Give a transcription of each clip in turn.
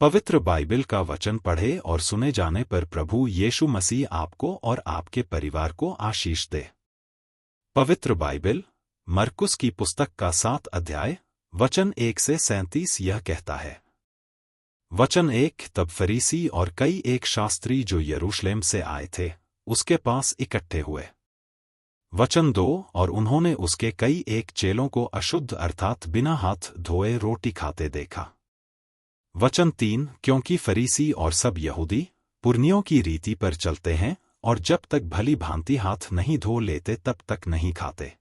पवित्र बाइबल का वचन पढ़े और सुने जाने पर प्रभु यीशु मसीह आपको और आपके परिवार को आशीष दे। पवित्र बाइबल मरकुस की पुस्तक का 7 अध्याय वचन 1 से 37 यह कहता है। वचन 1 तब फरीसी और कई एक शास्त्री जो यरूशलेम से आए थे उसके पास इकट्ठे हुए। वचन 2 और उन्होंने उसके कई एक चेलों को अशुद्ध अर्थात बिना हाथ धोए रोटी खाते देखा। वचन 3 क्योंकि फरीसी और सब यहूदी पुरनियों की रीति पर चलते हैं और जब तक भली भांति हाथ नहीं धो लेते तब तक नहीं खाते।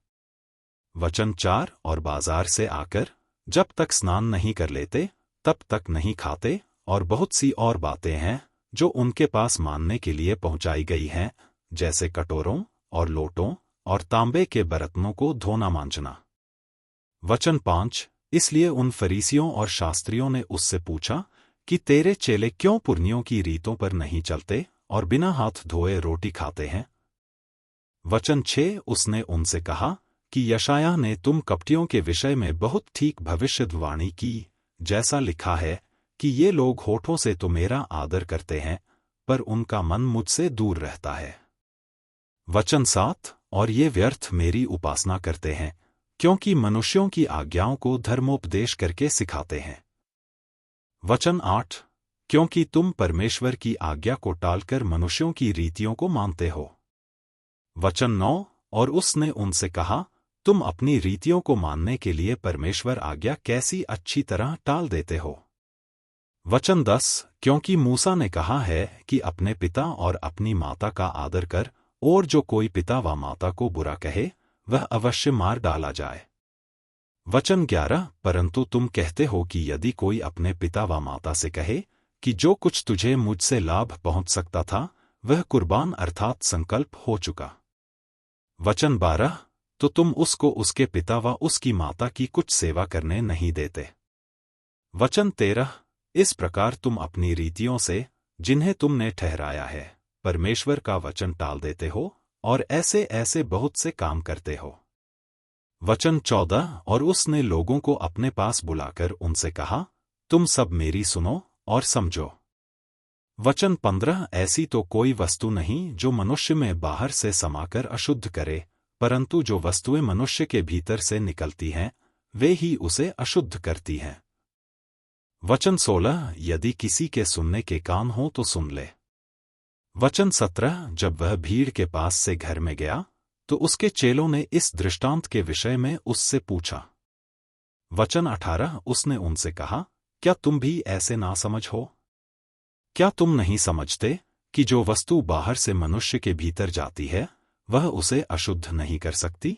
वचन 4 और बाजार से आकर जब तक स्नान नहीं कर लेते तब तक नहीं खाते, और बहुत सी और बातें हैं जो उनके पास मानने के लिए पहुंचाई गई हैं, जैसे कटोरों और लोटों और तांबे के बर्तनों को धोना मांजना। वचन 5 इसलिए उन फरीसियों और शास्त्रियों ने उससे पूछा कि तेरे चेले क्यों पुरनियों की रीतों पर नहीं चलते और बिना हाथ धोए रोटी खाते हैं। वचन 6 उसने उनसे कहा कि यशायाह ने तुम कपटियों के विषय में बहुत ठीक भविष्यवाणी की, जैसा लिखा है कि ये लोग होठों से तो मेरा आदर करते हैं पर उनका मन मुझसे दूर रहता है। वचन 7 और ये व्यर्थ मेरी उपासना करते हैं क्योंकि मनुष्यों की आज्ञाओं को धर्मोपदेश करके सिखाते हैं। वचन 8 क्योंकि तुम परमेश्वर की आज्ञा को टालकर मनुष्यों की रीतियों को मानते हो। वचन 9 और उसने उनसे कहा तुम अपनी रीतियों को मानने के लिए परमेश्वर आज्ञा कैसी अच्छी तरह टाल देते हो। वचन 10 क्योंकि मूसा ने कहा है कि अपने पिता और अपनी माता का आदर कर, और जो कोई पिता व माता को बुरा कहे वह अवश्य मार डाला जाए। वचन 11 परंतु तुम कहते हो कि यदि कोई अपने पिता व माता से कहे कि जो कुछ तुझे मुझसे लाभ पहुंच सकता था वह कुर्बान अर्थात संकल्प हो चुका। वचन 12 तो तुम उसको उसके पिता व उसकी माता की कुछ सेवा करने नहीं देते। वचन 13 इस प्रकार तुम अपनी रीतियों से जिन्हें तुमने ठहराया है परमेश्वर का वचन टाल देते हो और ऐसे ऐसे बहुत से काम करते हो। वचन 14 और उसने लोगों को अपने पास बुलाकर उनसे कहा तुम सब मेरी सुनो और समझो। वचन 15 ऐसी तो कोई वस्तु नहीं जो मनुष्य में बाहर से समाकर अशुद्ध करे, परंतु जो वस्तुएं मनुष्य के भीतर से निकलती हैं वे ही उसे अशुद्ध करती हैं। वचन 16 यदि किसी के सुनने के कान हो तो सुन ले। वचन 17 जब वह भीड़ के पास से घर में गया तो उसके चेलों ने इस दृष्टांत के विषय में उससे पूछा। वचन 18 उसने उनसे कहा क्या तुम भी ऐसे ना समझ हो? क्या तुम नहीं समझते कि जो वस्तु बाहर से मनुष्य के भीतर जाती है वह उसे अशुद्ध नहीं कर सकती?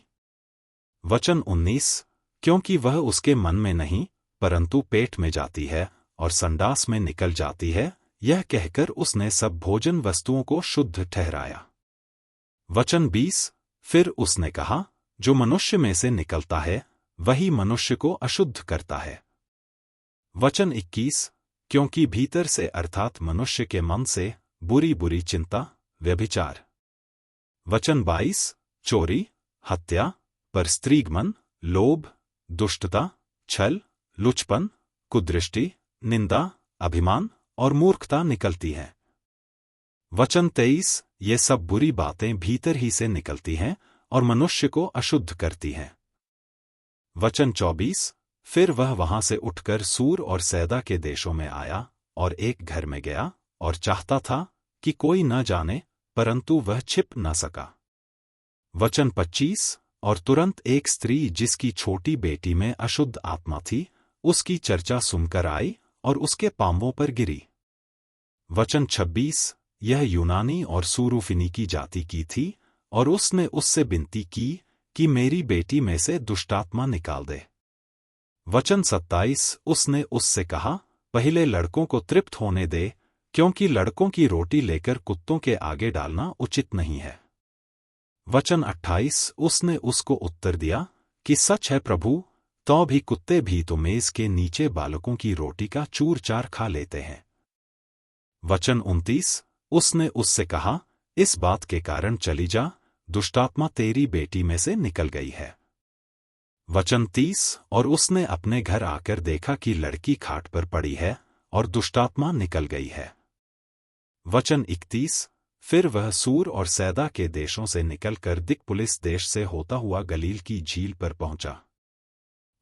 वचन 19 क्योंकि वह उसके मन में नहीं परंतु पेट में जाती है और संडास में निकल जाती है, यह कहकर उसने सब भोजन वस्तुओं को शुद्ध ठहराया। वचन 20 फिर उसने कहा जो मनुष्य में से निकलता है वही मनुष्य को अशुद्ध करता है। वचन 21 क्योंकि भीतर से अर्थात मनुष्य के मन से बुरी बुरी चिंता, व्यभिचार। वचन 22 चोरी, हत्या, परस्त्रीगमन, लोभ, दुष्टता, छल, लुचपन, कुदृष्टि, निंदा, अभिमान और मूर्खता निकलती है। वचन 23 ये सब बुरी बातें भीतर ही से निकलती हैं और मनुष्य को अशुद्ध करती हैं। वचन 24 फिर वह वहां से उठकर सूर और सैदा के देशों में आया और एक घर में गया और चाहता था कि कोई न जाने, परंतु वह छिप न सका। वचन 25 और तुरंत एक स्त्री जिसकी छोटी बेटी में अशुद्ध आत्मा थी उसकी चर्चा सुनकर आई और उसके पांवों पर गिरी। वचन 26 यह यूनानी और सूरूफिनी की जाति की थी और उसने उससे विनती की कि मेरी बेटी में से दुष्टात्मा निकाल दे। वचन 27 उसने उससे कहा पहले लड़कों को तृप्त होने दे, क्योंकि लड़कों की रोटी लेकर कुत्तों के आगे डालना उचित नहीं है। वचन 28 उसने उसको उत्तर दिया कि सच है प्रभु, तो भी कुत्ते भी तो मेज के नीचे बालकों की रोटी का चूर चार खा लेते हैं। वचन 29 उसने उससे कहा इस बात के कारण चली जा, दुष्टात्मा तेरी बेटी में से निकल गई है। वचन 30 और उसने अपने घर आकर देखा कि लड़की खाट पर पड़ी है और दुष्टात्मा निकल गई है। वचन 31। फिर वह सूर और सैदा के देशों से निकलकर दिकपुलिस देश से होता हुआ गलील की झील पर पहुंचा।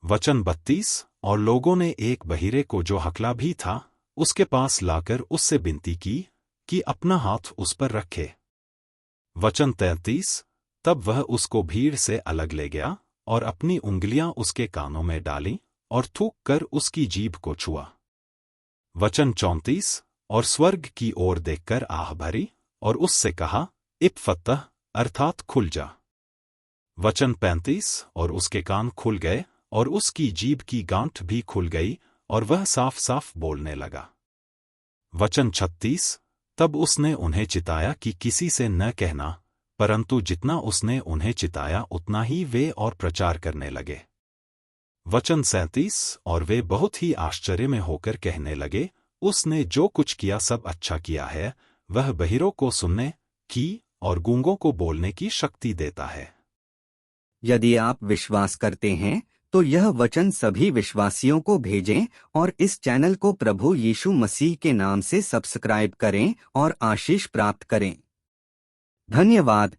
वचन 32। और लोगों ने एक बहिरे को जो हकला भी था उसके पास लाकर उससे विनती की कि अपना हाथ उस पर रखे। वचन 33। तब वह उसको भीड़ से अलग ले गया और अपनी उंगलियां उसके कानों में डाली और थूक कर उसकी जीभ को छुआ। वचन 34। और स्वर्ग की ओर देखकर आह भरी और उससे कहा, इप्फतह, अर्थात खुल जा। वचन 35। और उसके कान खुल गए और उसकी जीभ की गांठ भी खुल गई और वह साफ साफ बोलने लगा। वचन 36। तब उसने उन्हें चिताया कि किसी से न कहना, परंतु जितना उसने उन्हें चिताया उतना ही वे और प्रचार करने लगे। वचन 37। और वे बहुत ही आश्चर्य में होकर कहने लगे, उसने जो कुछ किया सब अच्छा किया है। वह बहिरों को सुनने की और गूंगों को बोलने की शक्ति देता है। यदि आप विश्वास करते हैं तो यह वचन सभी विश्वासियों को भेजें और इस चैनल को प्रभु यीशु मसीह के नाम से सब्सक्राइब करें और आशीष प्राप्त करें। धन्यवाद।